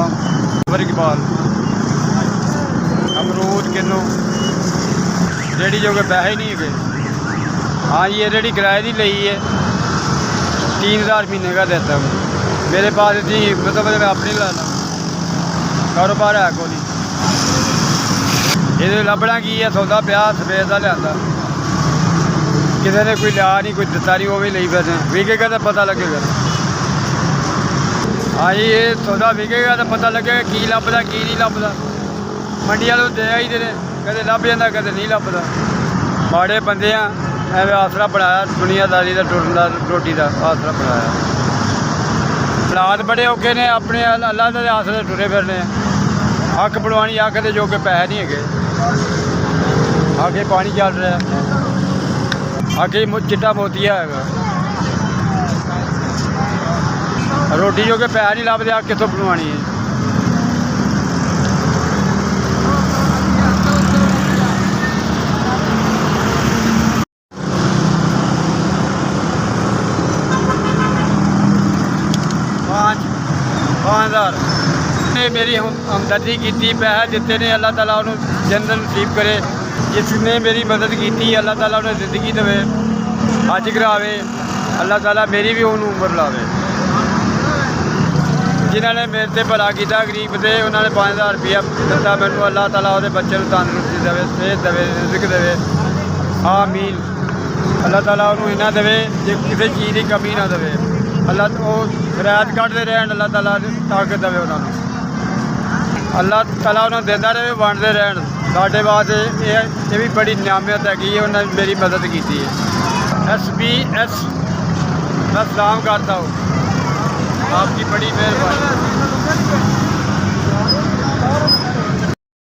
बादाम इकबाल अमरूद किन्नू रेडी जो के पैसे नहीं है। हाँ ये रेडी किराए की ली है, 3000 महीने का देता हूँ। मेरे पास जी मतलब मैं अपनी लाना कारोबार है को नहीं। ये लभना की है, सौदा पिया सफेद का लिया किसी ने कोई लिया नहीं, कोई दिता नहीं, वो भी ले बैठे विकेगा तो पता लगेगा। हाँ जी ये सौदा विकेगा तो पता लगेगा की लभदा की नहीं लभदा। मंडी वालों दे ही दे कदे लभ जाता कदे नहीं लभदा। माड़े बंदे आ एवं आसरा बनाया दुनियादारी का टुरन का रोटी का आसरा बनाया। हालात बड़े औखे ने, अपने अल्लाह के आसरे टुरे फिरने। अख बनवानी अख के जो के पैसे नहीं है, आगे पानी चल रहा है, आगे चिट्टा मोतिया है। रोटी जो के पैसे नहीं लभदे अख कितों बनवानी है। पाँच हज़ार ने मेरी हमदर्दी की, पैसे दिते ने। अल्लाह ताला उन्होंने जन्नत नसीब करे। जिसने मेरी मदद की अल्लाह ताला उन्हें जिंदगी देवे, हज करावे। अल्लाह ताला मेरी भी उन्होंने उम्र लावे। जिन्होंने मेरे से भला किया गरीब से, उन्होंने 5000 रुपया दिता मैनू। अल्लाह ताला वो बच्चे को तंदुरुस्ती देवे, सेहत देवे, रिज़्क देवे। आमीन। अल्लाह ताला उन्होंने इन्ना देवे जो किसी चीज़ की कमी ना देवे। अल्लाह वो रैत कटते रहन, अल्लाह ताला ताकत देवे उन्होंने। अल्लाह ताला उन्होंने देता रहे, वंडते रहन। साढ़े वास्ते ये भी बड़ी नियामत है कि उन्होंने मेरी मदद की है। SBS मैं सलाम करता हूँ, आपकी बड़ी मेहरबानी।